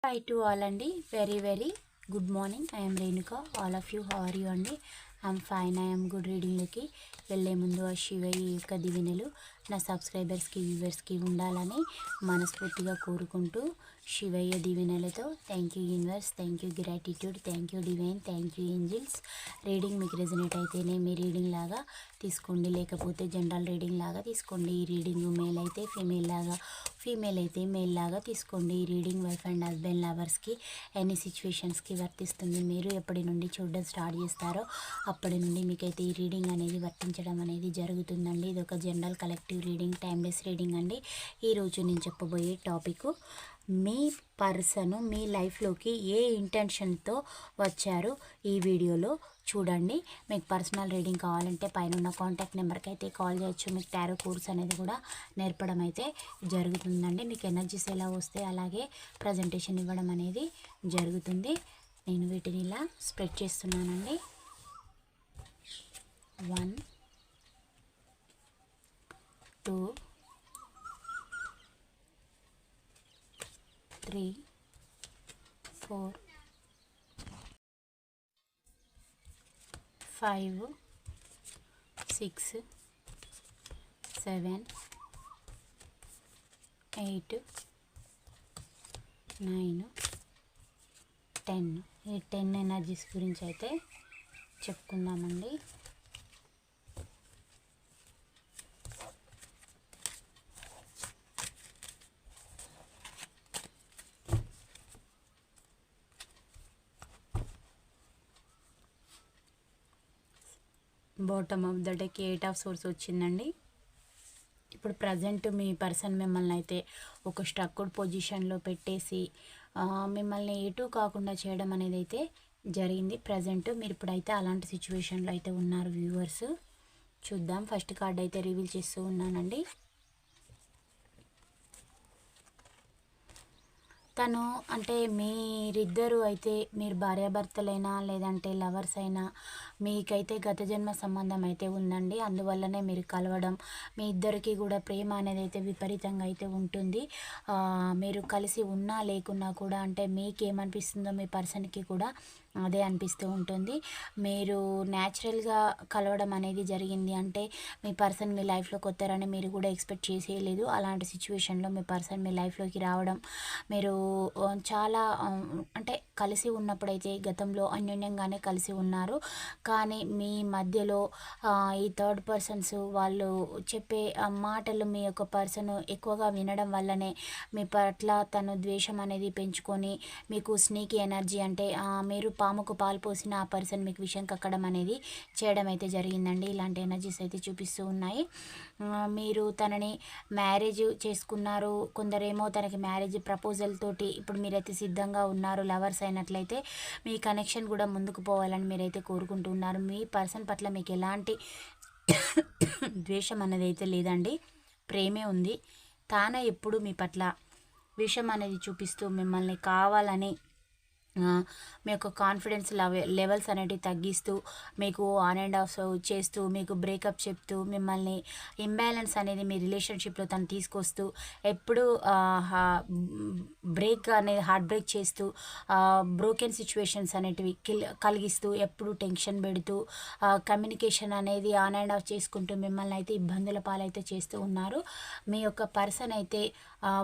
Hi to all అండి. Very good morning. I am Renuka. All of you, how are you అండి? I'm fine. I am good. రీడింగ్లోకి వెళ్ళే ముందు ఆ శివయ్య యొక్క దీవెనలు నా సబ్స్క్రైబర్స్కి వ్యూవర్స్కి ఉండాలని మనస్ఫూర్తిగా కోరుకుంటూ శివయ్య దీవెనలతో thank you universe, thank you gratitude, thank you divine, thank you angels. Reading మీకు రెజనేట్ అయితేనే మీ రీడింగ్ లాగా తీసుకోండి, లేకపోతే జనరల్ రీడింగ్ లాగా తీసుకోండి. ఈ రీడింగ్ మేల్ అయితే ఫీమేల్ లాగా, ఫీమేల్ అయితే మేల్ లాగా తీసుకోండి. ఈ రీడింగ్ వైఫ్ అండ్ హస్బెండ్ లవర్స్కి ఎనీ సిచ్యువేషన్స్కి వర్తిస్తుంది. మీరు ఎప్పటి నుండి చూడడం స్టార్ట్ చేస్తారో అప్పటి నుండి మీకైతే ఈ రీడింగ్ అనేది వర్తించడం అనేది జరుగుతుందండి. ఇది ఒక general collective reading, timeless reading అండి. ఈరోజు నేను చెప్పబోయే టాపిక్, మీ పర్సన్ మీ లైఫ్లోకి ఏ ఇంటెన్షన్తో వచ్చారు ఈ వీడియోలో చూడండి. మీకు పర్సనల్ రీడింగ్ కావాలంటే పైన ఉన్న కాంటాక్ట్ నెంబర్కి అయితే కాల్ చేయొచ్చు. మీకు టారో కోర్స్ అనేది కూడా నేర్పడం అయితే జరుగుతుందండి. మీకు ఎనర్జీస్ ఎలా వస్తే అలాగే ప్రజెంటేషన్ ఇవ్వడం అనేది జరుగుతుంది. నేను వీటిని ఇలా స్ప్రెడ్ చేస్తున్నానండి. 1 2 3 4 5 6 7 8 9 10. ఈ 10 ఎనర్జీస్ గురించి అయితే చెప్పుకుందామండి. Bottom of the deck 8 of swords వచ్చిందండి. ఇప్పుడు ప్రజెంట్ మీ పర్సన్ మిమ్మల్ని అయితే ఒక స్ట్రక్డ్ పొజిషన్లో పెట్టేసి మిమ్మల్ని ఎటు కాకుండా చేయడం అనేది అయితే జరిగింది. ప్రజెంట్ మీరు ఇప్పుడైతే అలాంటి సిచ్యువేషన్లో అయితే ఉన్నారు వ్యూవర్స్. చూద్దాం. ఫస్ట్ కార్డ్ అయితే రివీల్ చేస్తూ ఉన్నానండి. తను అంటే మీరిద్దరూ అయితే మీరు భార్యాభర్తలైనా లేదంటే లవర్స్ అయినా మీకైతే గత జన్మ సంబంధం అయితే ఉందండి. అందువల్లనే మీరు కలవడం, మీ ఇద్దరికి కూడా ప్రేమ అనేది అయితే విపరీతంగా అయితే ఉంటుంది. మీరు కలిసి ఉన్నా లేకున్నా కూడా అంటే మీకేమనిపిస్తుందో మీ పర్సన్కి కూడా అదే అనిపిస్తూ ఉంటుంది. మీరు న్యాచురల్గా కలవడం అనేది జరిగింది. అంటే మీ పర్సన్ మీ లైఫ్లోకి వస్తారని మీరు కూడా ఎక్స్పెక్ట్ చేసేయలేదు. అలాంటి సిచ్యువేషన్లో మీ పర్సన్ మీ లైఫ్లోకి రావడం, మీరు చాలా అంటే కలిసి ఉన్నప్పుడైతే గతంలో అన్యోన్యంగానే కలిసి ఉన్నారు. కానీ మీ మధ్యలో ఈ థర్డ్ పర్సన్స్ వాళ్ళు చెప్పే మాటలు మీ యొక్క పర్సన్ ఎక్కువగా వినడం వల్లనే మీ పట్ల తను ద్వేషం అనేది పెంచుకొని మీకు స్నీకీ ఎనర్జీ అంటే మీరు పాముకు పాలు పోసిన ఆ పర్సన్ మీకు విషయం కక్కడం అనేది చేయడం అయితే జరిగిందండి. ఇలాంటి ఎనర్జీస్ అయితే చూపిస్తూ ఉన్నాయి. మీరు తనని మ్యారేజ్ చేసుకున్నారు, కొందరేమో తనకి మ్యారేజ్ ప్రపోజల్ తోటి ఇప్పుడు మీరైతే సిద్ధంగా ఉన్నారు. లవర్స్ అయినట్లయితే మీ కనెక్షన్ కూడా ముందుకు పోవాలని మీరైతే కోరుకుంటున్నారు. మీ పర్సన్ పట్ల మీకు ఎలాంటి ద్వేషం అనేది అయితే లేదండి, ప్రేమే ఉంది. తానే ఎప్పుడు మీ పట్ల విషం అనేది చూపిస్తూ మిమ్మల్ని కావాలని మీ యొక్క కాన్ఫిడెన్స్ లెవెల్స్ అనేటివి తగ్గిస్తూ మీకు ఆన్ అండ్ ఆఫ్ చేస్తూ మీకు బ్రేకప్ చెప్తూ మిమ్మల్ని ఇంబ్యాలెన్స్ అనేది మీ రిలేషన్షిప్లో తను తీసుకొస్తూ ఎప్పుడు బ్రేక్ అనేది హార్ట్ బ్రేక్ చేస్తూ బ్రోకెన్ సిచ్యువేషన్స్ అనేటివి కలిగిస్తూ ఎప్పుడు టెన్షన్ పెడుతూ కమ్యూనికేషన్ అనేది ఆన్ అండ్ ఆఫ్ చేసుకుంటూ మిమ్మల్ని అయితే ఇబ్బందుల పాలైతే చేస్తూ ఉన్నారు. మీ యొక్క పర్సన్ అయితే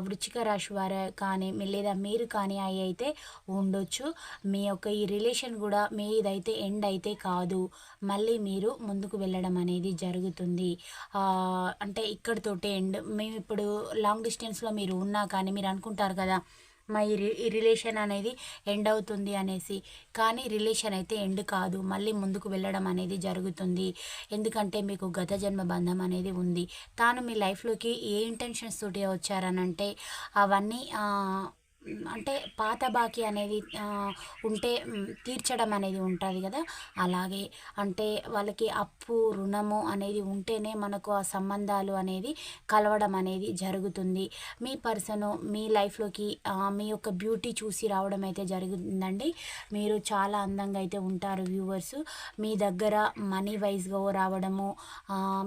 వృశ్చిక రాశి వారు కానీ లేదా మీరు కానీ అవి అయితే ఉండొచ్చు. మీ యొక్క ఈ రిలేషన్ కూడా మీదైతే ఎండ్ అయితే కాదు, మళ్ళీ మీరు ముందుకు వెళ్ళడం అనేది జరుగుతుంది. అంటే ఇక్కడితోటే ఎండ్. మేము ఇప్పుడు లాంగ్ డిస్టెన్స్లో మీరు ఉన్నా కానీ మీరు అనుకుంటారు కదా మా ఈ రిలేషన్ అనేది ఎండ్ అవుతుంది అనేసి, కానీ రిలేషన్ అయితే ఎండ్ కాదు, మళ్ళీ ముందుకు వెళ్ళడం అనేది జరుగుతుంది. ఎందుకంటే మీకు గత జన్మ బంధం అనేది ఉంది. తాను మీ లైఫ్లోకి ఏ ఇంటెన్షన్స్ తోటి వచ్చారనంటే అవన్నీ అంటే పాత బాకీ అనేది ఉంటే తీర్చడం అనేది ఉంటుంది కదా, అలాగే అంటే వాళ్ళకి అప్పు రుణము అనేది ఉంటేనే మనకు ఆ సంబంధాలు అనేది కలవడం అనేది జరుగుతుంది. మీ పర్సను మీ లైఫ్లోకి మీ యొక్క బ్యూటీ చూసి రావడం అయితే జరుగుతుందండి. మీరు చాలా అందంగా అయితే ఉంటారు వ్యూవర్స్. మీ దగ్గర మనీ వైజ్గా రావడము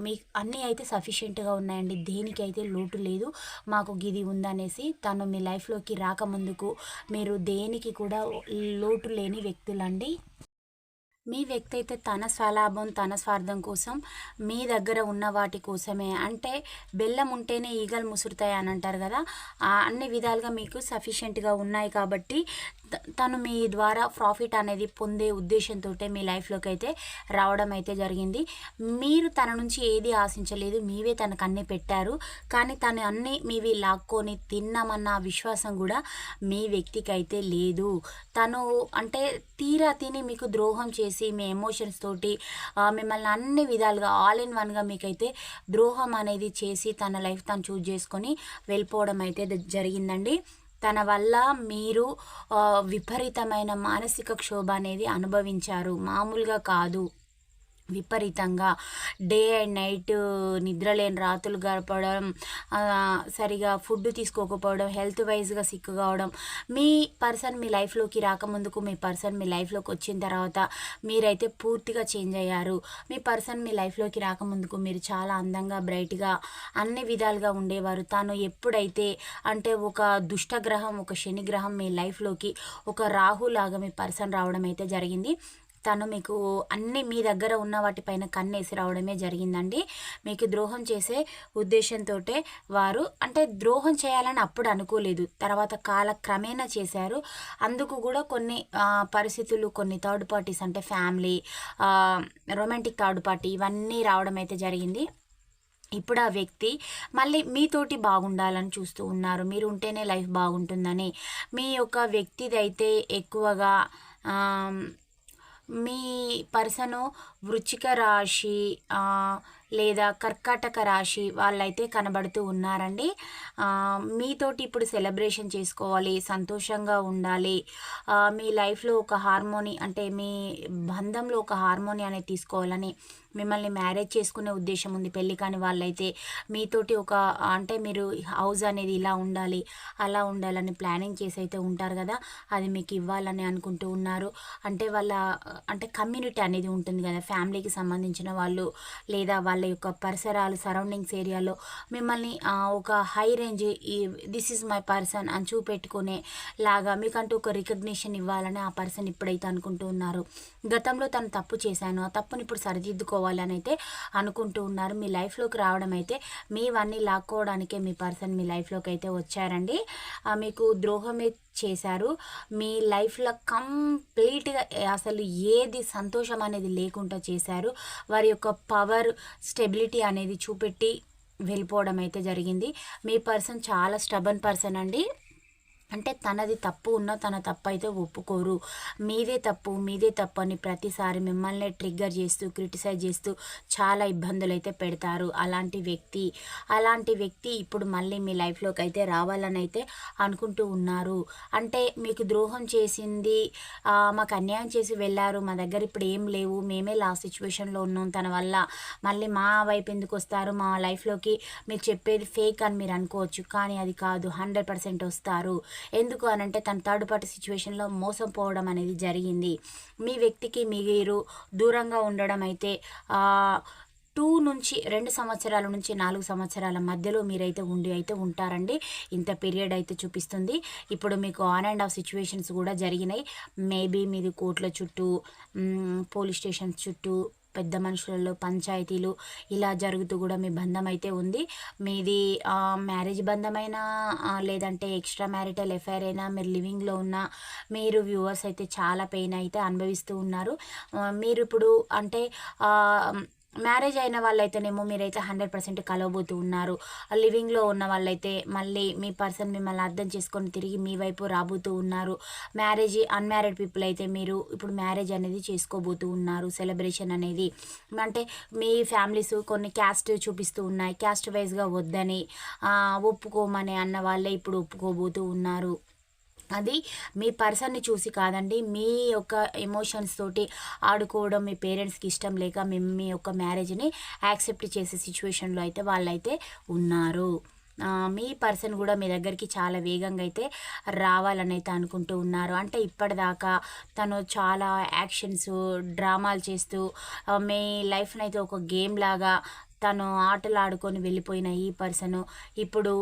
మీ అన్నీ అయితే సఫిషియెంట్గా ఉన్నాయండి, దేనికైతే లోటు లేదు. మాకు గిది ఉందనేసి తను మీ లైఫ్లోకి రాకముందు చేసేందుకు మీరు దేనికి కూడా లోటు లేని వ్యక్తులండి. మీ వ్యక్తి అయితే తన స్వలాభం, తన స్వార్థం కోసం మీ దగ్గర ఉన్న వాటి కోసమే, అంటే బెల్లం ఉంటేనే ఈగలు ముసురుతాయి అని అంటారు కదా, అన్ని విధాలుగా మీకు సఫిషియెంట్గా ఉన్నాయి కాబట్టి తను మీ ద్వారా ప్రాఫిట్ అనేది పొందే ఉద్దేశంతో మీ లైఫ్లోకి అయితే రావడం అయితే జరిగింది. మీరు తన నుంచి ఏది ఆశించలేదు, మీవే తనకు అన్నీ పెట్టారు. కానీ తను అన్నీ మీవి లాక్కొని తిన్నామన్న విశ్వాసం కూడా మీ వ్యక్తికి అయితే లేదు. తను అంటే తీరా తిని మీకు ద్రోహం చేసి మీ ఎమోషన్స్ తోటి మిమ్మల్ని అన్ని విధాలుగా ఆల్ ఇన్ వన్గా మీకైతే ద్రోహం అనేది చేసి తన లైఫ్ తను చూజ్ చేసుకొని వెళ్ళిపోవడం అయితే జరిగిందండి. తన వల్ల మీరు విపరీతమైన మానసిక క్షోభ అనేది అనుభవించారు, మామూలుగా కాదు, విపరీతంగా. డే అండ్ నైట్ నిద్రలేని రాత్రులు గడపడం, సరిగా ఫుడ్ తీసుకోకపోవడం, హెల్త్ వైజ్గా సిక్ కావడం. మీ పర్సన్ మీ లైఫ్లోకి రాకముందుకు మీ పర్సన్ మీ లైఫ్లోకి వచ్చిన తర్వాత మీరైతే పూర్తిగా చేంజ్ అయ్యారు. మీ పర్సన్ మీ లైఫ్లోకి రాకముందుకు మీరు చాలా అందంగా, బ్రైట్గా, అన్ని విధాలుగా ఉండేవారు. తాను ఎప్పుడైతే అంటే ఒక దుష్టగ్రహం, ఒక శనిగ్రహం మీ లైఫ్లోకి ఒక రాహులాగా మీ పర్సన్ రావడం అయితే జరిగింది. తను మీకు అన్ని మీ దగ్గర ఉన్న వాటిపైన కన్నేసి రావడమే జరిగిందండి. మీకు ద్రోహం చేసే ఉద్దేశంతో వారు అంటే ద్రోహం చేయాలని అప్పుడు అనుకోలేదు, తర్వాత కాలక్రమేణా చేశారు. అందుకు కూడా కొన్ని పరిస్థితులు, కొన్ని థర్డ్ పార్టీస్ అంటే ఫ్యామిలీ, రొమాంటిక్ థర్డ్ పార్టీ, ఇవన్నీ రావడం అయితే జరిగింది. ఇప్పుడు ఆ వ్యక్తి మళ్ళీ మీతోటి బాగుండాలని చూస్తూ ఉన్నారు. మీరు ఉంటేనే లైఫ్ బాగుంటుందని. మీ యొక్క వ్యక్తిదైతే ఎక్కువగా మీ పర్సను వృచ్చిక రాశి లేదా కర్కాటక రాశి వాళ్ళైతే కనబడుతూ ఉన్నారండి. మీతోటి ఇప్పుడు సెలబ్రేషన్ చేసుకోవాలి, సంతోషంగా ఉండాలి, మీ లైఫ్లో ఒక హార్మోని అంటే మీ బంధంలో ఒక హార్మోని అనేది తీసుకోవాలని మిమ్మల్ని మ్యారేజ్ చేసుకునే ఉద్దేశం ఉంది. పెళ్ళి కాని వాళ్ళైతే మీతోటి ఒక అంటే మీరు హౌస్ అనేది ఇలా ఉండాలి, అలా ఉండాలని ప్లానింగ్ చేసి అయితే ఉంటారు కదా, అది మీకు ఇవ్వాలని అనుకుంటూ ఉన్నారు. అంటే వాళ్ళ అంటే కమ్యూనిటీ అనేది ఉంటుంది కదా, ఫ్యామిలీకి సంబంధించిన వాళ్ళు లేదా వాళ్ళ యొక్క పరిసరాలు, సరౌండింగ్స్ ఏరియాలో మిమ్మల్ని ఒక high range this is my person అని చూపెట్టుకునే లాగా మీకంటూ ఒక రికగ్నిషన్ ఇవ్వాలని ఆ పర్సన్ ఇప్పుడైతే అనుకుంటూ ఉన్నారు. గతంలో తను తప్పు చేశాను, ఆ తప్పుని ఇప్పుడు సరిదిద్దుకోవాలని అయితే అనుకుంటూ ఉన్నారు. మీ లైఫ్లోకి రావడం అయితే మీవన్నీ లాక్కోవడానికే మీ పర్సన్ మీ లైఫ్లోకి అయితే వచ్చారండి. మీకు ద్రోహమే చేశారు. మీ లైఫ్లో కంప్లీట్గా అసలు ఏది సంతోషం అనేది లేకుండా చేశారు. వారి యొక్క పవర్, స్టెబిలిటీ అనేది చూపెట్టి వెళ్ళిపోవడం అయితే జరిగింది. మీ పర్సన్ చాలా స్టబన్ పర్సన్ అండి. అంటే తనది తప్పు ఉన్నా తన తప్పు అయితే ఒప్పుకోరు. మీదే తప్పు అని ప్రతిసారి మిమ్మల్ని ట్రిగ్గర్ చేస్తూ, క్రిటిసైజ్ చేస్తూ చాలా ఇబ్బందులు అయితే పెడతారు. అలాంటి వ్యక్తి ఇప్పుడు మళ్ళీ మీ లైఫ్లోకి అయితే రావాలని అయితే అనుకుంటూ ఉన్నారు. అంటే మీకు ద్రోహం చేసింది, మాకు అన్యాయం చేసి వెళ్ళారు, మా దగ్గర ఇప్పుడు ఏం లేవు, మేమే లాస్ట్ సిచ్యువేషన్లో ఉన్నాం, తన వల్ల మళ్ళీ మా వైపు ఎందుకు వస్తారు, మా లైఫ్లోకి మీరు చెప్పేది ఫేక్ అని మీరు అనుకోవచ్చు. కానీ అది కాదు, 100% వస్తారు. ఎందుకు అనంటే తన థర్డ్ పార్టీ సిచ్యువేషన్లో మోసం పోవడం అనేది జరిగింది. మీ వ్యక్తికి మీరు దూరంగా ఉండడం అయితే 2 సంవత్సరాల నుంచి 4 సంవత్సరాల మధ్యలో మీరైతే ఉంటారండి. ఇంత పీరియడ్ అయితే చూపిస్తుంది. ఇప్పుడు మీకు ఆన్ అండ్ ఆఫ్ సిచ్యువేషన్స్ కూడా జరిగినాయి. మేబీ మీది కోర్టుల చుట్టూ, పోలీస్ స్టేషన్స్ చుట్టూ, పెద్ద మనుషులలో పంచాయతీలు ఇలా జరుగుతూ కూడా మీ బంధం అయితే ఉంది. మీది మ్యారేజ్ బంధమైనా లేదంటే ఎక్స్ట్రా మ్యారిటల్ ఎఫైర్ అయినా, మీరు లివింగ్లో ఉన్న మీరు వ్యూవర్స్ అయితే చాలా పెయిన్ అయితే అనుభవిస్తూ ఉన్నారు. మీరు ఇప్పుడు అంటే మ్యారేజ్ అయిన వాళ్ళైతేనేమో మీరైతే 100% కలవబోతూ ఉన్నారు. లివింగ్లో ఉన్న వాళ్ళైతే మళ్ళీ మీ పర్సన్ మిమ్మల్ని అర్థం చేసుకొని తిరిగి మీ వైపు రాబోతూ ఉన్నారు. అన్మ్యారీడ్ పీపుల్ అయితే మీరు ఇప్పుడు మ్యారేజ్ అనేది చేసుకోబోతూ ఉన్నారు. సెలబ్రేషన్ అనేది అంటే మీ ఫ్యామిలీస్ కొన్ని క్యాస్ట్ చూపిస్తూ ఉన్నాయి, క్యాస్ట్ వైజ్గా వద్దని ఒప్పుకోమని అన్న వాళ్ళే ఇప్పుడు ఒప్పుకోబోతూ ఉన్నారు. అది మీ పర్సన్ని చూసి కాదండి, మీ యొక్క ఎమోషన్స్ తోటి ఆడుకోవడం మీ పేరెంట్స్కి ఇష్టం లేక మీ యొక్క మ్యారేజ్ని యాక్సెప్ట్ చేసే సిచ్యువేషన్లో అయితే వాళ్ళైతే ఉన్నారు. మీ పర్సన్ కూడా మీ దగ్గరికి చాలా వేగంగా అయితే రావాలని అయితే అనుకుంటూ ఉన్నారు. అంటే ఇప్పటిదాకా తను చాలా యాక్షన్స్, డ్రామాలు చేస్తూ మీ లైఫ్ని అయితే ఒక గేమ్ లాగా తను ఆటలు ఆడుకొని వెళ్ళిపోయిన ఈ పర్సను ఇప్పుడు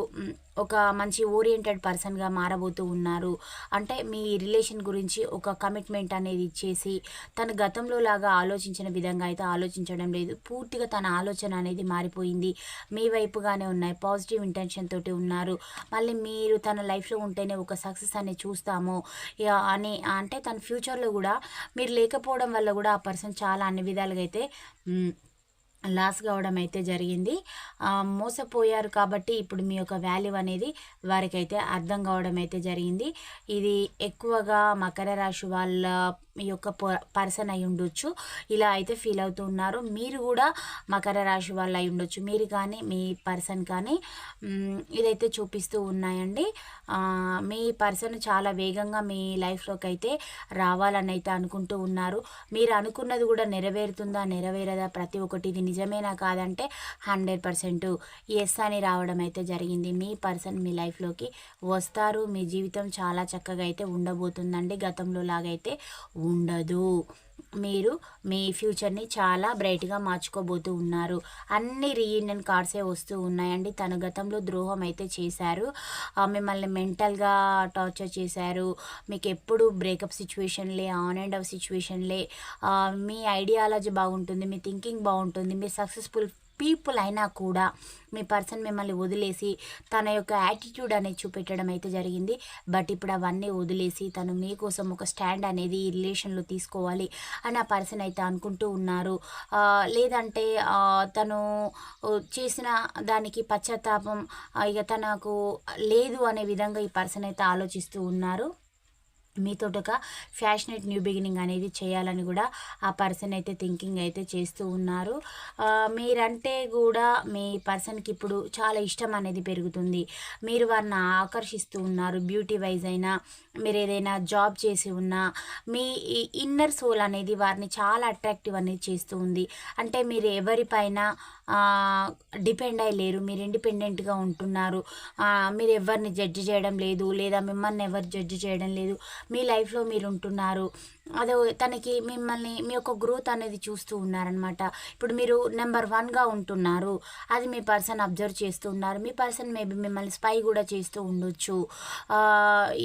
ఒక మంచి ఓరియంటెడ్ పర్సన్గా మారబోతూ ఉన్నారు. అంటే మీ రిలేషన్ గురించి ఒక కమిట్మెంట్ అనేది ఇచ్చేసి తను గతంలో లాగా ఆలోచించిన విధంగా అయితే ఆలోచించడం లేదు. పూర్తిగా తన ఆలోచన అనేది మారిపోయింది. మీ వైపుగానే ఉన్నాయి. పాజిటివ్ ఇంటెన్షన్ తోటి ఉన్నారు. మళ్ళీ మీరు తన లైఫ్లో ఉంటేనే ఒక సక్సెస్ అనేది చూస్తాము అని అంటే తన ఫ్యూచర్లో కూడా మీరు లేకపోవడం వల్ల కూడా ఆ పర్సన్ చాలా అన్ని విధాలుగా అయితే లాస్ కావడం అయితే జరిగింది. మోసపోయారు కాబట్టి ఇప్పుడు మీ యొక్క వాల్యూ అనేది వారికైతే అర్థం కావడం అయితే జరిగింది. ఇది ఎక్కువగా మకర రాశి వాళ్ళ యొక్క పర్సన్ అయి ఉండొచ్చు. ఇలా అయితే ఫీల్ అవుతూ ఉన్నారు. మీరు కూడా మకర రాశి వాళ్ళు అయి ఉండొచ్చు. మీరు కానీ మీ పర్సన్ కానీ ఇదైతే చూపిస్తూ ఉన్నాయండి. మీ పర్సన్ చాలా వేగంగా మీ లైఫ్లోకి అయితే రావాలని అయితే అనుకుంటూ ఉన్నారు. మీరు అనుకున్నది కూడా నెరవేరుతుందా నెరవేరదా ప్రతి ఒక్కటి ఇది నిజమేనా కాదంటే 100% ఎస్ అని రావడం అయితే జరిగింది. మీ పర్సన్ మీ లైఫ్లోకి వస్తారు. మీ జీవితం చాలా చక్కగా అయితే ఉండబోతుందండి. గతంలో లాగైతే ఉండదు. మీరు మీ ఫ్యూచర్ని చాలా బ్రైట్గా మార్చుకోబోతూ ఉన్నారు. అన్ని రీయూనియన్ కార్డ్సే వస్తూ ఉన్నాయండి. తన గతంలో ద్రోహం అయితే చేశారు. మిమ్మల్ని మెంటల్గా టార్చర్ చేశారు. మీకు ఎప్పుడు బ్రేకప్ సిచ్యువేషన్లే, ఆన్ అండ్ ఆఫ్ సిచ్యువేషన్లే. మీ ఐడియాలజీ బాగుంటుంది, మీ థింకింగ్ బాగుంటుంది, మీ సక్సెస్ఫుల్ పీపుల్ అయినా కూడా మీ పర్సన్ మిమ్మల్ని వదిలేసి తన యొక్క యాటిట్యూడ్ అనేది చూపెట్టడం అయితే జరిగింది. బట్ ఇప్పుడు అవన్నీ వదిలేసి తను మీకోసం ఒక స్టాండ్ అనేది ఈ రిలేషన్లో తీసుకోవాలి అని ఆ పర్సన్ అయితే అనుకుంటూ ఉన్నారు. లేదంటే తను చేసిన దానికి పశ్చాత్తాపం ఇక తనకు లేదు అనే విధంగా ఈ పర్సన్ అయితే ఆలోచిస్తూ ఉన్నారు. మీతో ఒక ఫ్యాషనేట్ న్యూ బిగినింగ్ అనేది చేయాలని కూడా ఆ పర్సన్ అయితే థింకింగ్ అయితే చేస్తూ ఉన్నారు. మీరంటే కూడా మీ పర్సన్కి ఇప్పుడు చాలా ఇష్టం అనేది పెరుగుతుంది. మీరు వారిని ఆకర్షిస్తూ ఉన్నారు. బ్యూటీ వైజ్ అయినా, మీరు ఏదైనా జాబ్ చేసి ఉన్నా మీ ఇన్నర్ సోల్ అనేది వారిని చాలా అట్రాక్టివ్ అనేది చేస్తూ ఉంది. అంటే మీరు ఎవరిపైన డిపెండ్ అయ్యి లేరు. మీరు ఇండిపెండెంట్గా ఉంటున్నారు. మీరు ఎవరిని జడ్జి చేయడం లేదు, లేదా మిమ్మల్ని ఎవరు జడ్జి చేయడం లేదు. మీ లైఫ్లో మీరు ఉంటున్నారు. అదే తనకి మిమ్మల్ని మీ యొక్క గ్రోత్ అనేది చూస్తూ ఉన్నారనమాట. ఇప్పుడు మీరు నెంబర్ 1గా ఉంటున్నారు. అది మీ పర్సన్ అబ్జర్వ్ చేస్తూ ఉన్నారు. మీ పర్సన్ మేబీ మిమ్మల్ని స్పై కూడా చేస్తూ ఉండొచ్చు.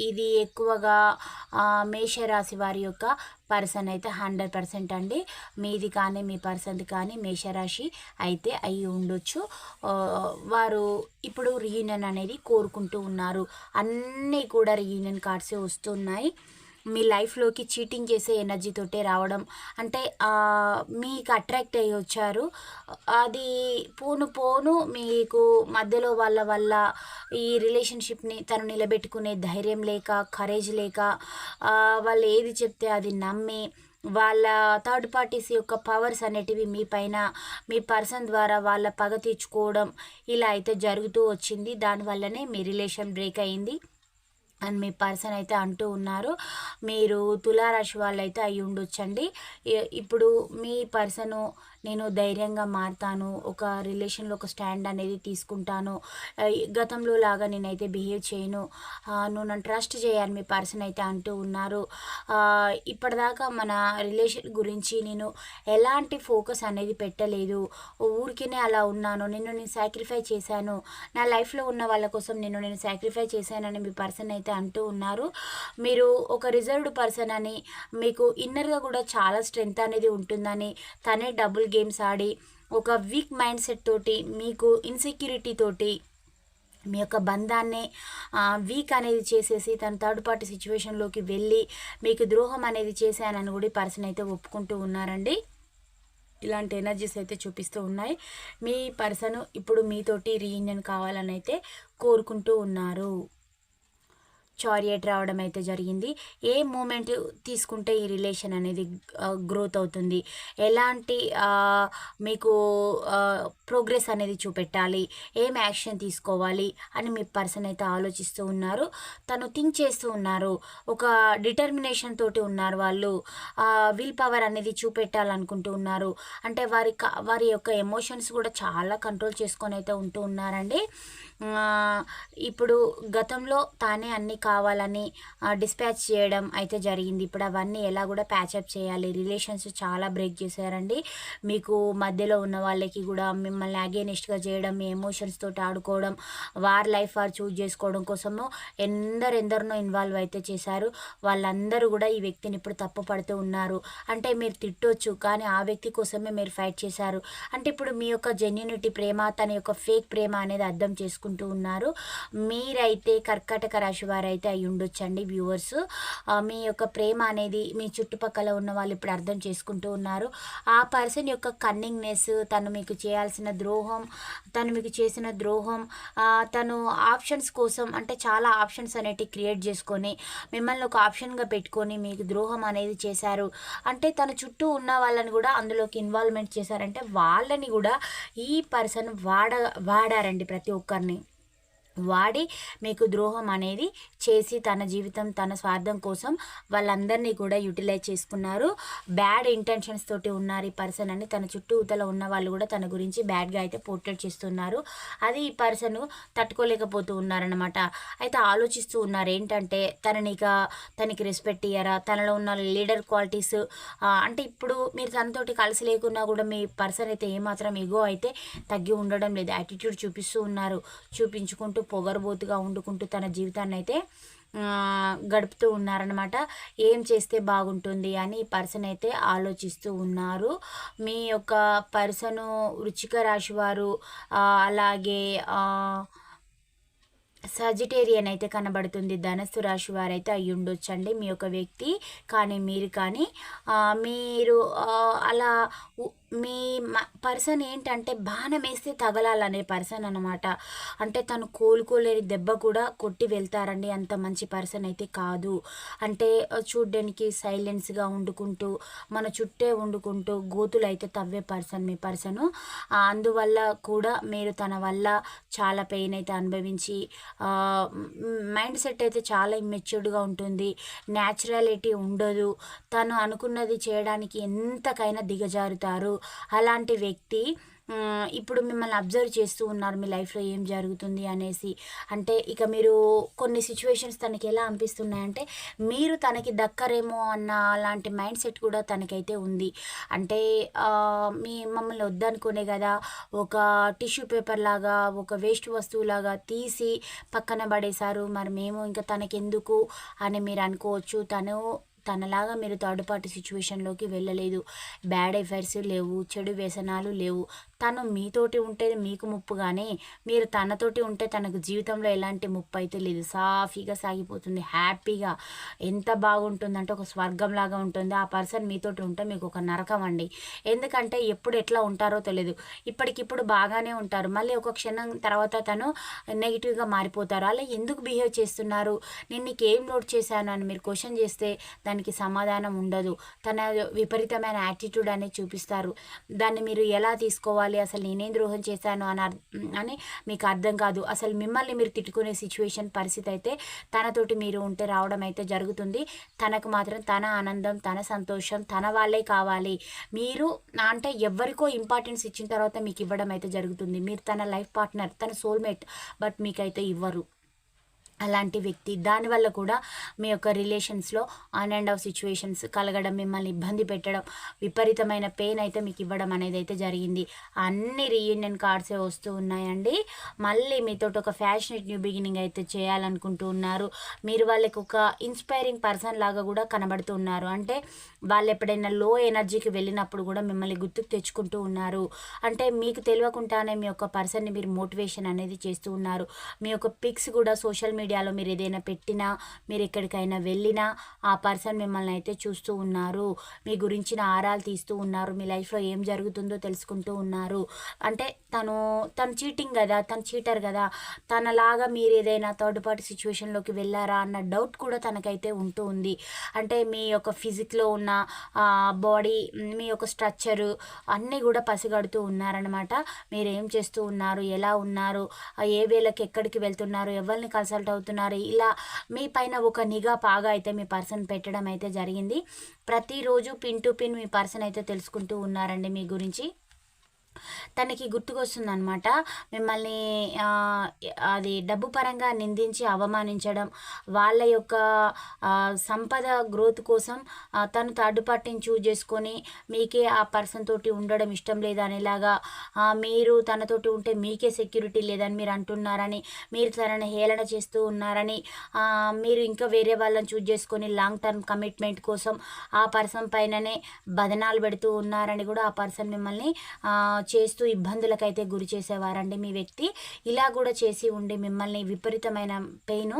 ఇది ఎక్కువగా మేషరాశి వారి యొక్క పర్సన్ అయితే 100% అండి. మీది కానీ మీ పర్సన్ది కానీ మేషరాశి అయితే అయి ఉండొచ్చు. వారు ఇప్పుడు రీయూనియన్ అనేది కోరుకుంటూ ఉన్నారు. అన్నీ కూడా రీయూనియన్ కార్డ్సే వస్తున్నాయి. మీ లైఫ్లోకి చీటింగ్ చేసే ఎనర్జీతోటే రావడం, అంటే మీకు అట్రాక్ట్ అయ్యి వచ్చారు. అది పోను పోను మీకు మధ్యలో వాళ్ళ వల్ల ఈ రిలేషన్షిప్ని తను నిలబెట్టుకునే ధైర్యం లేక, కరేజ్ లేక, వాళ్ళు ఏది చెప్తే అది నమ్మి వాళ్ళ థర్డ్ పార్టీస్ యొక్క పవర్స్ అనేటివి మీ పైన మీ పర్సన్ ద్వారా వాళ్ళ పగ తీర్చుకోవడం ఇలా అయితే జరుగుతూ వచ్చింది. దానివల్లనే మీ రిలేషన్ బ్రేక్ అయింది అని మీ పర్సన్ అయితే అంటూ ఉన్నారు. మీరు తులారాశి వాళ్ళు అయితే అయి ఉండొచ్చండి. ఇప్పుడు మీ పర్సను నేను ధైర్యంగా మారుతాను, ఒక రిలేషన్లో ఒక స్టాండ్ అనేది తీసుకుంటాను, గతంలో లాగా నేనైతే బిహేవ్ చేయను, నువ్వు నన్ను ట్రస్ట్ చేయని మీ పర్సన్ అయితే అంటూ ఉన్నారు. ఇప్పటిదాకా మన రిలేషన్ గురించి నేను ఎలాంటి ఫోకస్ అనేది పెట్టలేదు, ఊరికినే అలా ఉన్నాను, నేను సాక్రిఫై చేశాను, నా లైఫ్లో ఉన్న వాళ్ళ కోసం నేను సాక్రిఫై చేశానని మీ పర్సన్ అయితే అంటూ ఉన్నారు. మీరు ఒక రిజర్వ్డ్ పర్సన్ అని, మీకు ఇన్నర్గా కూడా చాలా స్ట్రెంగ్త్ అనేది ఉంటుందని, తనే డబుల్ గేమ్స్ ఆడి ఒక వీక్ మైండ్ సెట్ తోటి, మీకు ఇన్సెక్యూరిటీ తోటి మీ యొక్క బంధాన్ని వీక్ అనేది చేసేసి తన థర్డ్ పార్టీ సిచ్యువేషన్లోకి వెళ్ళి మీకు ద్రోహం అనేది చేశానని కూడా పర్సన్ అయితే ఒప్పుకుంటూ ఉన్నారండి. ఇలాంటి ఎనర్జీస్ అయితే చూపిస్తూ ఉన్నాయి. మీ పర్సన్ ఇప్పుడు మీతోటి రీయూనియన్ కావాలని అయితే కోరుకుంటూ ఉన్నారు. చారియట్ రావడం అయితే జరిగింది. ఏ మూమెంట్ తీసుకుంటే ఈ రిలేషన్ అనేది గ్రోత్ అవుతుంది, ఎలాంటి మీకు ప్రోగ్రెస్ అనేది చూపెట్టాలి, ఏం యాక్షన్ తీసుకోవాలి అని మీ పర్సన్ అయితే ఆలోచిస్తూ ఉన్నారు. తను థింక్ చేస్తూ ఉన్నారు. ఒక డిటర్మినేషన్ తోటి ఉన్నారు. వాళ్ళు విల్ పవర్ అనేది చూపెట్టాలనుకుంటూ ఉన్నారు. అంటే వారి యొక్క ఎమోషన్స్ కూడా చాలా కంట్రోల్ చేసుకొని అయితే ఉంటూ ఉన్నారండి. ఇప్పుడు గతంలో తానే అన్నీ కావాలని డిస్పాచ్ చేయడం అయితే జరిగింది. ఇప్పుడు అవన్నీ ఎలా కూడా ప్యాచప్ చేయాలి. రిలేషన్స్ చాలా బ్రేక్ చేశారండి. మీకు మధ్యలో ఉన్న వాళ్ళకి కూడా మిమ్మల్ని అగెనిస్ట్‌గా చేయడం, మీ ఎమోషన్స్ తోటి ఆడుకోవడం, వారి లైఫ్ వారు చూజ్ చేసుకోవడం కోసము ఎందరెందరినో ఇన్వాల్వ్ అయితే చేశారు. వాళ్ళందరూ కూడా ఈ వ్యక్తిని ఇప్పుడు తప్పుపడుతూ ఉన్నారు. అంటే మీరు తిట్టొచ్చు, కానీ ఆ వ్యక్తి కోసమే మీరు ఫైట్ చేశారు. అంటే ఇప్పుడు మీ యొక్క జెన్యూనిటీ ప్రేమ, తన యొక్క ఫేక్ ప్రేమ అనేది అర్థం చేసుకుంటూ ఉన్నారు. మీరైతే కర్కాటక రాశి వారైతే అయి ఉండొచ్చండి వ్యూవర్స్. మీ యొక్క ప్రేమ అనేది మీ చుట్టుపక్కల ఉన్న వాళ్ళు ఇప్పుడు అర్థం చేసుకుంటూ ఉన్నారు. ఆ పర్సన్ యొక్క కన్నింగ్నెస్, తను మీకు చేయాల్సిన ద్రోహం, తను మీకు చేసిన ద్రోహం, తను ఆప్షన్స్ కోసం అంటే చాలా ఆప్షన్స్ అనేటివి క్రియేట్ చేసుకొని మిమ్మల్ని ఒక ఆప్షన్గా పెట్టుకొని మీకు ద్రోహం అనేది చేశారు. అంటే తన చుట్టూ ఉన్న వాళ్ళని కూడా అందులోకి ఇన్వాల్వ్మెంట్ చేశారంటే వాళ్ళని కూడా ఈ పర్సన్ వాడారండి. ప్రతి ఒక్కరిని వాడి మీకు ద్రోహం అనేది చేసి తన జీవితం తన స్వార్థం కోసం వాళ్ళందరినీ కూడా యూటిలైజ్ చేసుకున్నారు. బ్యాడ్ ఇంటెన్షన్స్ తోటి ఉన్నారు ఈ పర్సన్ అని తన చుట్టూతల ఉన్న వాళ్ళు కూడా తన గురించి బ్యాడ్గా అయితే పోర్ట్రేట్ చేస్తున్నారు. అది ఈ పర్సన్ తట్టుకోలేకపోతూ ఉన్నారనమాట. అయితే ఆలోచిస్తూ ఉన్నారు ఏంటంటే తనకి రెస్పెక్ట్ ఇయ్యరా, తనలో ఉన్న లీడర్ క్వాలిటీస్, అంటే ఇప్పుడు మీరు తనతోటి కలిసి లేకున్నా కూడా మీ పర్సన్ అయితే ఏమాత్రం ఎగో అయితే తగ్గి ఉండడం లేదు. యాటిట్యూడ్ చూపిస్తూ ఉన్నారు. చూపించుకుంటూ పొగరబోతుగా వండుకుంటూ తన జీవితాన్ని అయితే గడుపుతూ ఉన్నారనమాట. ఏం చేస్తే బాగుంటుంది అని ఈ పర్సన్ అయితే ఆలోచిస్తూ ఉన్నారు. మీ యొక్క పర్సను వృశ్చిక రాశి వారు, అలాగే సజిటేరియన్ అయితే కనబడుతుంది. ధనస్సు రాశి వారైతే అయ్యి ఉండొచ్చండి మీ యొక్క వ్యక్తి. కానీ మీరు మీరు అలా మీ పర్సన్ ఏంటంటే బాణం వేస్తే తగలాలనే పర్సన్ అనమాట. అంటే తను కోలుకోలేని దెబ్బ కూడా కొట్టి వెళ్తారండి. అంత మంచి పర్సన్ అయితే కాదు. అంటే చూడ్డానికి సైలెన్స్గా వండుకుంటూ మన చుట్టే వండుకుంటూ గోతులు అయితే తవ్వే పర్సన్ మీ పర్సను. అందువల్ల కూడా మీరు తన వల్ల చాలా పెయిన్ అయితే అనుభవించి మైండ్ సెట్ అయితే చాలా ఇమ్మెచ్యూర్డ్గా ఉంటుంది. న్యాచురాలిటీ ఉండదు. తను అనుకున్నది చేయడానికి ఎంతకైనా దిగజారుతారు. అలాంటి వ్యక్తి ఇప్పుడు మిమ్మల్ని అబ్జర్వ్ చేస్తూ ఉన్నారు మీ లైఫ్లో ఏం జరుగుతుంది అనేసి. అంటే ఇక మీరు కొన్ని సిచ్యువేషన్స్ తనకి ఎలా అనిపిస్తున్నాయంటే మీరు తనకి దక్కరేమో అన్న అలాంటి మైండ్ సెట్ కూడా తనకైతే ఉంది. అంటే మమ్మల్ని వద్దనుకునే కదా ఒక టిష్యూ పేపర్ లాగా, ఒక వేస్ట్ వస్తువులాగా తీసి పక్కన పడేశారు, మరి మేము ఇంకా తనకెందుకు అని మీరు అనుకోవచ్చు. తనలాగా మీరు థర్డ్ పార్టీ సిచ్యువేషన్లోకి వెళ్ళలేదు. బ్యాడ్ ఎఫైర్స్ లేవు, చెడు వ్యసనాలు లేవు. తను మీతోటి ఉంటే మీకు ముప్పు, కానీ మీరు తనతోటి ఉంటే తనకు జీవితంలో ఎలాంటి ముప్పు అయితే లేదు. సాఫీగా సాగిపోతుంది, హ్యాపీగా. ఎంత బాగుంటుందంటే ఒక స్వర్గంలాగా ఉంటుంది. ఆ పర్సన్ మీతోటి ఉంటే మీకు ఒక నరకం అండి. ఎందుకంటే ఎప్పుడు ఎట్లా ఉంటారో తెలియదు. ఇప్పటికిప్పుడు బాగానే ఉంటారు, మళ్ళీ ఒక క్షణం తర్వాత తను నెగిటివ్గా మారిపోతారు. అలా ఎందుకు బిహేవ్ చేస్తున్నారు, నేను నీకేం లోడ్ చేశాను అని మీరు క్వశ్చన్ చేస్తే దానికి సమాధానం ఉండదు. తన విపరీతమైన యాటిట్యూడ్ అనేది చూపిస్తారు. దాన్ని మీరు ఎలా తీసుకోవాలి, అసలు నేనేం ద్రోహం చేశాను అని మీకు అర్థం కాదు. అసలు మిమ్మల్ని మీరు తిట్టుకునే సిచ్యువేషన్ పరిస్థితి అయితే తనతోటి మీరు ఉంటే రావడం అయితే జరుగుతుంది. తనకు మాత్రం తన ఆనందం, తన సంతోషం, తన వాళ్ళే కావాలి. మీరు అంటే ఎవరికో ఇంపార్టెన్స్ ఇచ్చిన తర్వాత మీకు ఇవ్వడం అయితే జరుగుతుంది. మీరు తన లైఫ్ పార్ట్నర్, తన సోల్మేట్, బట్ మీకైతే ఇవ్వరు అలాంటి వ్యక్తి. దానివల్ల కూడా మీ యొక్క రిలేషన్స్లో ఆన్ అండ్ ఆఫ్ సిచ్యువేషన్స్ కలగడం, మిమ్మల్ని ఇబ్బంది పెట్టడం, విపరీతమైన పెయిన్ అయితే మీకు ఇవ్వడం అనేది అయితే జరిగింది. అన్ని రీయూనియన్ కార్డ్సే వస్తూ ఉన్నాయండి. మళ్ళీ మీతో ఒక ఫ్యాషనేట్ న్యూ బిగినింగ్ అయితే చేయాలనుకుంటూ ఉన్నారు. మీరు వాళ్ళకి ఒక ఇన్స్పైరింగ్ పర్సన్ లాగా కూడా కనబడుతూ ఉన్నారు. అంటే వాళ్ళు ఎప్పుడైనా లో ఎనర్జీకి వెళ్ళినప్పుడు కూడా మిమ్మల్ని గుర్తుకు తెచ్చుకుంటూ ఉన్నారు. అంటే మీకు తెలియకుండానే మీ యొక్క పర్సన్ని మీరు మోటివేషన్ అనేది చేస్తూ ఉన్నారు. మీ యొక్క పిక్స్ కూడా సోషల్ మీడియాలో మీరు ఏదైనా పెట్టినా, మీరు ఎక్కడికైనా వెళ్ళినా ఆ పర్సన్ మిమ్మల్ని అయితే చూస్తూ ఉన్నారు. మీ గురించిన ఆరాలు తీస్తూ ఉన్నారు. మీ లైఫ్లో ఏం జరుగుతుందో తెలుసుకుంటూ ఉన్నారు. అంటే తను చీటింగ్ కదా, తను చీటర్ కదా, తనలాగా మీరు ఏదైనా థర్డ్ పార్టీ సిచ్యువేషన్లోకి వెళ్ళారా అన్న డౌట్ కూడా తనకైతే ఉంటూ ఉంది. అంటే మీ యొక్క ఫిజిక్లో ఉన్న బాడీ, మీ యొక్క స్ట్రక్చరు అన్నీ కూడా పసిగడుతూ ఉన్నారనమాట. మీరు ఏం చేస్తూ ఉన్నారు, ఎలా ఉన్నారు, ఏ వేళకి ఎక్కడికి వెళ్తున్నారు, ఎవరిని కన్సల్ట్ అవుతున్నారు, ఇలా మీ పైన ఒక నిఘా పాగా అయితే మీ పర్సన్ పెట్టడం అయితే జరిగింది. ప్రతిరోజు pin to pin me person అయితే తెలుసుకుంటూ ఉన్నారండి మీ గురించి. తనకి గుర్తుకొస్తుందనమాట. మిమ్మల్ని అది డబ్బు పరంగా నిందించి అవమానించడం, వాళ్ళ యొక్క సంపద గ్రోత్ కోసం తను థర్డ్ పార్టీని చూజ్ చేసుకొని మీకే ఆ పర్సన్ తోటి ఉండడం ఇష్టం లేదనేలాగా, మీరు తనతోటి ఉంటే మీకే సెక్యూరిటీ లేదని మీరు అంటున్నారని, మీరు తనని హేళన చేస్తూ ఉన్నారని, మీరు ఇంకా వేరే వాళ్ళని చూజ్ చేసుకొని లాంగ్ టర్మ్ కమిట్మెంట్ కోసం ఆ పర్సన్ పైననే బదనాలు పెడుతూ ఉన్నారని కూడా ఆ పర్సన్ మిమ్మల్ని చేస్తూ ఇబ్బందులకైతే గురి చేసేవారండి మీ వ్యక్తి. ఇలా కూడా చేసి ఉండి మిమ్మల్ని విపరీతమైన పెయిన్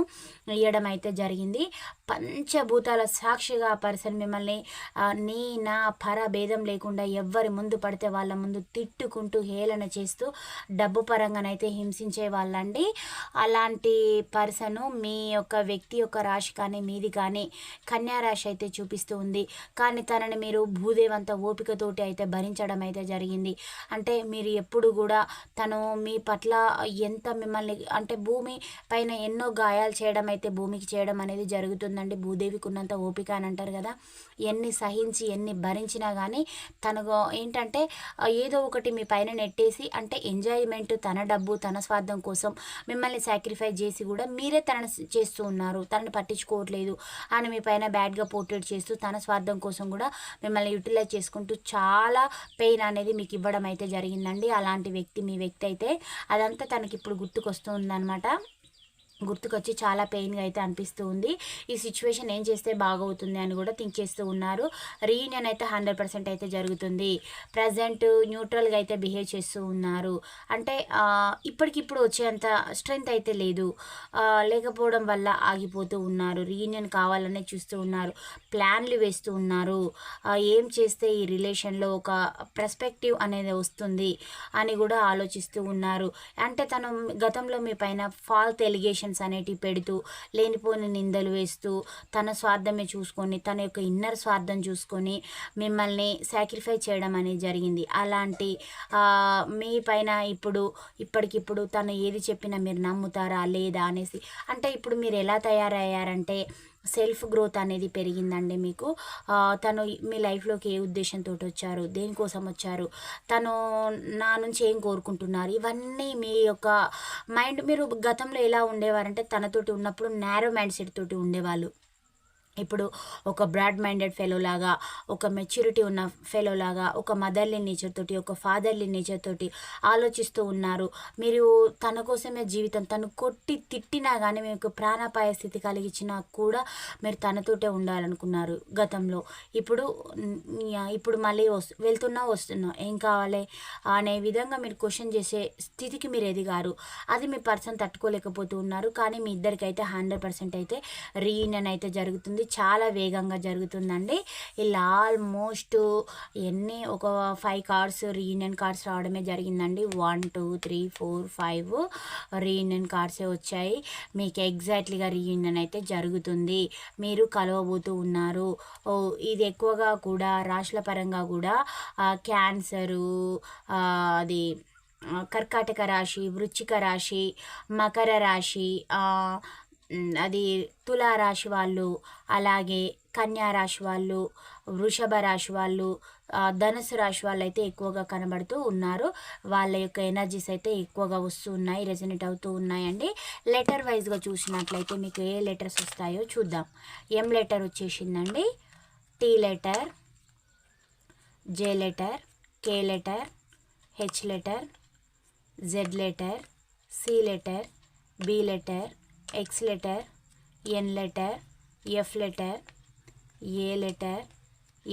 ఇవ్వడం అయితే జరిగింది. పంచభూతాల సాక్షిగా ఆ పర్సన్ మిమ్మల్ని నీ నా పర భేదం లేకుండా ఎవ్వరి ముందు పడితే వాళ్ళ ముందు తిట్టుకుంటూ హేళన చేస్తూ డబ్బు పరంగానైతే హింసించే వాళ్ళండి. అలాంటి పర్సను మీ యొక్క వ్యక్తి యొక్క రాశి కానీ మీది కానీ కన్యా రాశి అయితే చూపిస్తూ ఉంది. కానీ తనని మీరు భూదేవంత ఓపికతోటి అయితే భరించడం అయితే జరిగింది. అంటే మీరు ఎప్పుడు కూడా తను మీ పట్ల ఎంత మిమ్మల్ని అంటే భూమి పైన ఎన్నో గాయాలు చేయడం అయితే భూమికి చేయడం అనేది జరుగుతుందండి. భూదేవికి ఉన్నంత ఓపిక అని అంటారు కదా. ఎన్ని సహించి ఎన్ని భరించినా కానీ తను ఏంటంటే ఏదో ఒకటి మీ పైన నెట్టేసి అంటే ఎంజాయ్మెంట్, తన డబ్బు తన స్వార్థం కోసం మిమ్మల్ని సాక్రిఫైస్ చేసి కూడా మీరే తనని చేస్తూ ఉన్నారు, తనని పట్టించుకోవట్లేదు అని మీ పైన బ్యాడ్గా పోర్ట్రేట్ చేస్తూ తన స్వార్థం కోసం కూడా మిమ్మల్ని యూటిలైజ్ చేసుకుంటూ చాలా పెయిన్ అనేది మీకు ఇవ్వడం అయితే జరిగిందండి. అలాంటి వ్యక్తి మీ వ్యక్తి అయితే అదంతా తనకి ఇప్పుడు గుర్తుకొస్తుందన్నమాట. గుర్తుకొచ్చి చాలా పెయిన్గా అయితే అనిపిస్తూ ఉంది. ఈ సిచ్యువేషన్ ఏం చేస్తే బాగవుతుంది అని కూడా థింక్ చేస్తూ ఉన్నారు. రీయూనియన్ అయితే 100% అయితే జరుగుతుంది. ప్రజెంట్ న్యూట్రల్గా అయితే బిహేవ్ చేస్తూ ఉన్నారు. అంటే ఇప్పటికిప్పుడు వచ్చేంత స్ట్రెంగ్త్ అయితే లేదు, లేకపోవడం వల్ల ఆగిపోతూ ఉన్నారు. రీయూనియన్ కావాలనే చూస్తూ ఉన్నారు, ప్లాన్లు వేస్తూ ఉన్నారు. ఏం చేస్తే ఈ రిలేషన్లో ఒక పర్స్పెక్టివ్ అనేది వస్తుంది అని కూడా ఆలోచిస్తూ ఉన్నారు. అంటే తను గతంలో మీ పైన ఫాల్స్ ఎలిగేషన్స్ అనేటివి పెడుతూ లేనిపోని నిందలు వేస్తూ తన స్వార్థమే చూసుకొని తన యొక్క ఇన్నర్ స్వార్థం చూసుకొని మిమ్మల్ని సాక్రిఫై చేయడం అనేది జరిగింది. అలాంటి మీ పైన ఇప్పటికిప్పుడు తను ఏది చెప్పినా మీరు నమ్ముతారా లేదా అనేసి, అంటే ఇప్పుడు మీరు ఎలా తయారయ్యారంటే సెల్ఫ్ గ్రోత్ అనేది పెరిగిందండి మీకు. తను మీ లైఫ్లోకి ఏ ఉద్దేశంతో వచ్చారు, దేనికోసం వచ్చారు, తను నా నుంచి ఏం కోరుకుంటున్నారు, ఇవన్నీ మీ యొక్క మైండ్. మీరు గతంలో ఎలా ఉండేవారంటే తనతోటి ఉన్నప్పుడు నేరో మైండ్ సెట్ తోటి ఉండేవాళ్ళు. ఇప్పుడు ఒక బ్రాడ్ మైండెడ్ ఫెలో లాగా, ఒక మెచ్యూరిటీ ఉన్న ఫెలో లాగా, ఒక మదర్లీ నేచర్ తోటి, ఒక ఫాదర్లీ నేచర్ తోటి ఆలోచిస్తూ ఉన్నారు. మీరు తన కోసమే జీవితం, తను కొట్టి తిట్టినా కానీ మీకు ప్రాణాపాయ స్థితి కలిగించినా కూడా మీరు తనతోటే ఉండాలనుకున్నారు గతంలో. ఇప్పుడు మళ్ళీ వస్తున్నా ఏం కావాలి అనే విధంగా మీరు క్వశ్చన్ చేసే స్థితికి మీరు ఎదిగారు. అది మీ పర్సన్ తట్టుకోలేకపోతూ ఉన్నారు. కానీ మీ ఇద్దరికైతే 100% అయితే రీయూనియన్ అయితే జరుగుతుంది. చాలా వేగంగా జరుగుతుందండి. ఇలా ఆల్మోస్ట్ ఒక 5 కార్డ్స్ రీయూనియన్ కార్డ్స్ రావడమే జరిగిందండి. 1 2 3 4 5 రీయూనియన్ కార్డ్సే వచ్చాయి. మీకు ఎగ్జాక్ట్లీగా రీయూనియన్ అయితే జరుగుతుంది. మీరు కలవబోతూ ఉన్నారు. ఇది ఎక్కువగా కూడా రాశుల పరంగా కూడా క్యాన్సరు, అది కర్కాటక రాశి, వృశ్చిక రాశి, మకర రాశి, అది తులారాశి వాళ్ళు, అలాగే కన్యా రాశి వాళ్ళు, వృషభ రాశి వాళ్ళు, ధనుసు రాశి వాళ్ళు అయితే ఎక్కువగా కనబడుతూ ఉన్నారు. వాళ్ళ యొక్క ఎనర్జీస్ అయితే ఎక్కువగా వస్తూ ఉన్నాయి, రెజనేట్ అవుతూ ఉన్నాయండి. లెటర్ వైజ్గా చూసినట్లయితే మీకు ఏ లెటర్స్ వస్తాయో చూద్దాం. ఎం లెటర్ వచ్చేసిందండి, T letter, J letter, K letter, H letter, Z letter, C letter, B letter, X letter, N letter, F letter, A letter,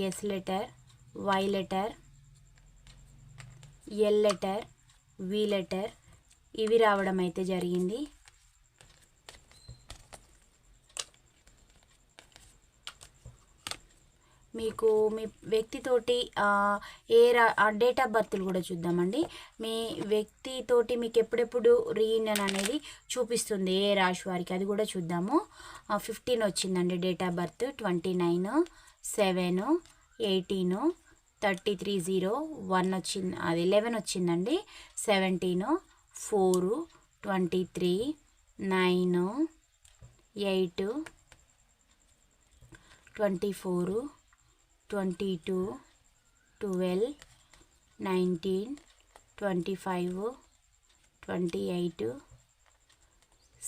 S letter, Y letter, L letter, V letter, ఇవి రావడం అయితే జరిగింది. మీకు మీ వ్యక్తితోటి date of బర్త్లు కూడా చూద్దామండి. మీ వ్యక్తితోటి మీకు ఎప్పుడెప్పుడు reunion అనేది చూపిస్తుంది ఏ రాశి వారికి, అది కూడా చూద్దాము. 15 వచ్చిందండి డేట్ ఆఫ్ బర్త్, 29 7 18 33 01 వచ్చింది, అది 11 వచ్చిందండి, 17 4 23 9 8 24 22 12 19 25, 28,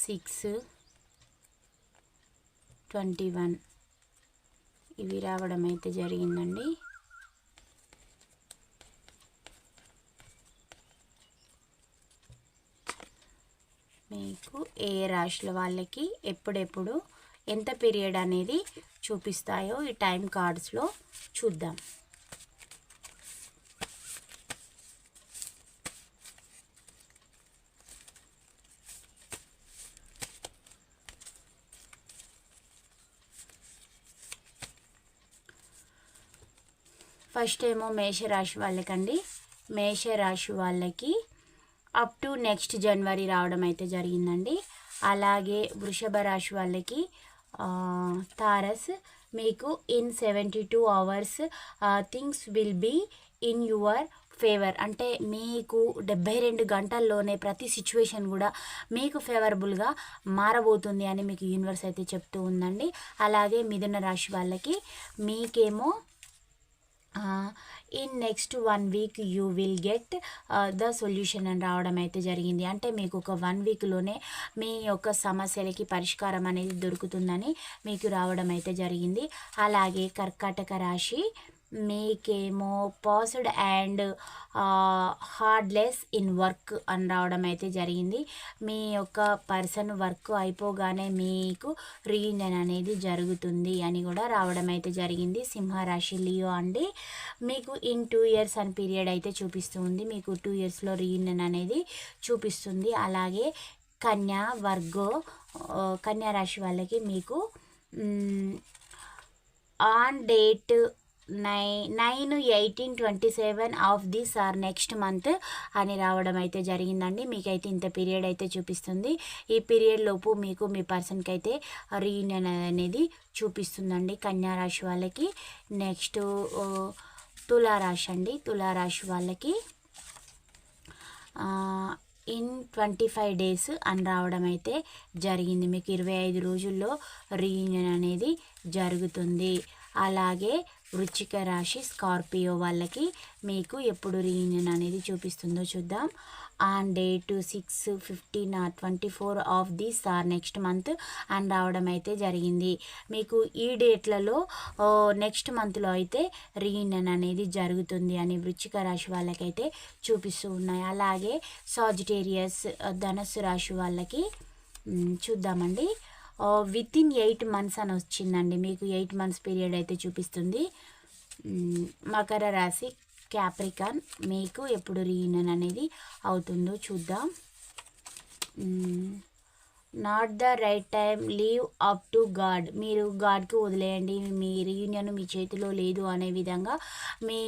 6, 21 ఇవి రావడం అయితే జరిగిందండి. మీకు ఏ రాశుల వాళ్ళకి ఎప్పుడెప్పుడు ఎంత పీరియడ్ అనేది చూపిస్తాయో ఈ టైం కార్డ్స్లో చూద్దాం. ఫస్ట్ ఏమో మేషరాశి వాళ్ళకండి. మేషరాశి వాళ్ళకి అప్ టు నెక్స్ట్ జనవరి రావడం అయితే జరిగిందండి. అలాగే వృషభ రాశి వాళ్ళకి తారస్ మీకు in 72 hours things will be in your favour. అంటే మీకు 72 గంటల్లోనే ప్రతి సిచ్యువేషన్ కూడా మీకు ఫేవరబుల్గా మారబోతుంది అని మీకు యూనివర్స్ అయితే చెప్తూ ఉందండి. అలాగే మిథున రాశి వాళ్ళకి మీకేమో in next 1 week you will get the solution అని రావడం అయితే జరిగింది. అంటే మీకు ఒక 1 weekలోనే మీ యొక్క సమస్యలకి పరిష్కారం అనేది దొరుకుతుందని మీకు రావడం అయితే జరిగింది. అలాగే కర్కాటక రాశి మీకేమో పాస్డ్ అండ్ హార్డ్లెస్ ఇన్ వర్క్ అని రావడం అయితే జరిగింది. మీ యొక్క పర్సన్ వర్క్ అయిపోగానే మీకు రీయూనియన్ అనేది జరుగుతుంది అని కూడా రావడం అయితే జరిగింది. సింహరాశి లియో అండి, మీకు ఇన్ 2 years అని పీరియడ్ అయితే చూపిస్తుంది. మీకు 2 yearsలో రీయూనియన్ అనేది చూపిస్తుంది. అలాగే కన్యా రాశి వాళ్ళకి మీకు on date 9/18/27 of this or next month అని రావడం అయితే జరిగిందండి. మీకైతే ఇంత పీరియడ్ అయితే చూపిస్తుంది. ఈ పీరియడ్ లోపు మీకు మీ పర్సన్కి అయితే రీయూనియన్ అనేది చూపిస్తుందండి కన్యా రాశి వాళ్ళకి. నెక్స్ట్ తులారాశి అండి. తులారాశి వాళ్ళకి ఇన్ 25 days అని రావడం అయితే జరిగింది. మీకు 25 రోజుల్లో రీయూనియన్ అనేది జరుగుతుంది. అలాగే వృశ్చిక రాశి స్కార్పియో వాళ్ళకి మీకు ఎప్పుడు రీయూనియన్ అనేది చూపిస్తుందో చూద్దాం. On date 6/15/24 of this or next month అని రావడం అయితే జరిగింది. మీకు ఈ డేట్లలో నెక్స్ట్ మంత్లో అయితే రీయూనియన్ అనేది జరుగుతుంది అని వృశ్చిక రాశి వాళ్ళకైతే చూపిస్తూ ఉన్నాయి. అలాగే సాజిటేరియస్ ధనుస్సు రాశి వాళ్ళకి చూద్దామండి. వితిన్ 8 months అని వచ్చిందండి. మీకు 8 months పీరియడ్ అయితే చూపిస్తుంది. మకర రాశి క్యాప్రికాన్ మీకు ఎప్పుడు రీయూనియన్ అనేది అవుతుందో చూద్దాం. Not the right time, leave up to God. మీరు గాడ్కి వదిలేయండి, మీ రీయూనియన్ మీ చేతిలో లేదు అనే విధంగా మీ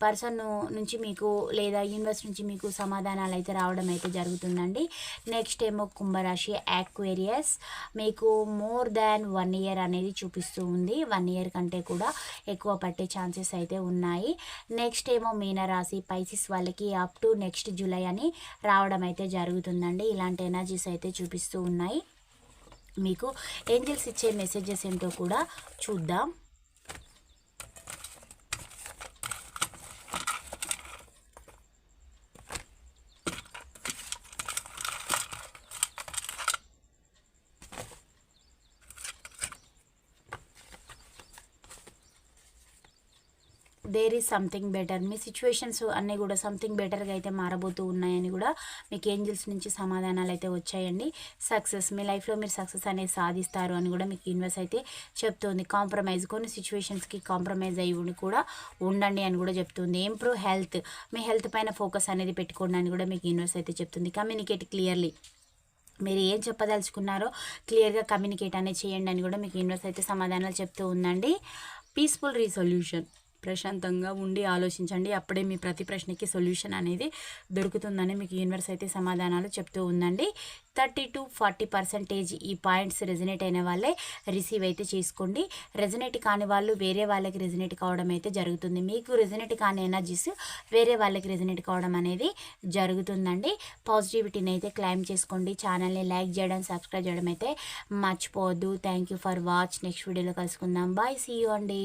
పర్సన్ నుంచి మీకు లేదా యూనివర్స్ నుంచి మీకు సమాధానాలు అయితే రావడం అయితే జరుగుతుందండి. నెక్స్ట్ ఏమో కుంభరాశి యాక్వేరియస్ మీకు మోర్ దాన్ 1 year అనేది చూపిస్తూ ఉంది. 1 year కంటే కూడా ఎక్కువ పట్టే ఛాన్సెస్ అయితే ఉన్నాయి. నెక్స్ట్ ఏమో మీనరాశి పైసిస్ వాళ్ళకి అప్ టు నెక్స్ట్ జూలై అని రావడం అయితే జరుగుతుందండి. ఇలాంటి ఎనర్జీస్ అయితే చూపిస్తూ ఉన్నాయి. మీకు ఏంజల్స్ ఇచ్చే మెసేజెస్ ఏంటో కూడా చూద్దాం. There is something better. మీ సిచ్యువేషన్స్ అన్నీ కూడా సంథింగ్ బెటర్గా అయితే మారబోతూ ఉన్నాయని కూడా మీకు ఏంజల్స్ నుంచి సమాధానాలు అయితే వచ్చాయండి. సక్సెస్, మీ లైఫ్లో మీరు సక్సెస్ అనేది సాధిస్తారు అని కూడా మీకు యూనివర్స్ అయితే చెప్తుంది. కాంప్రమైజ్, కొన్ని సిచ్యువేషన్స్కి కాంప్రమైజ్ అయ్యి కూడా ఉండండి అని కూడా చెప్తుంది. ఇంప్రూవ్ హెల్త్, మీ హెల్త్ పైన ఫోకస్ అనేది పెట్టుకోండి అని కూడా మీకు యూనివర్స్ అయితే చెప్తుంది. కమ్యూనికేట్ క్లియర్లీ, మీరు ఏం చెప్పదలుచుకున్నారో క్లియర్గా కమ్యూనికేట్ అనేది చేయండి అని కూడా మీకు యూనివర్స్ అయితే సమాధానాలు చెప్తూ ఉందండి. పీస్ఫుల్ రీసొల్యూషన్, ప్రశాంతంగా ఉండి ఆలోచించండి, అప్పుడే మీ ప్రతి ప్రశ్నకి సొల్యూషన్ అనేది దొరుకుతుందని మీకు యూనివర్స్ అయితే సమాధానాలు చెప్తూ ఉందండి. 30 to 40% ఈ పాయింట్స్ రెజనేట్ అయిన వాళ్ళే రిసీవ్ అయితే చేసుకోండి. రెజనేట్ కాని వాళ్ళు వేరే వాళ్ళకి రెజనేట్ కావడం అయితే జరుగుతుంది. మీకు రెజనేట్ కాని ఎనర్జీస్ వేరే వాళ్ళకి రెజనేట్ కావడం అనేది జరుగుతుందండి. పాజిటివిటీని అయితే క్లైమ్ చేసుకోండి. ఛానల్ని లైక్ చేయడం, సబ్స్క్రైబ్ చేయడం అయితే మర్చిపోవద్దు. Thank you for watch. Next వీడియోలో కలుసుకుందాం. బాయ్, సీ యూ అండి.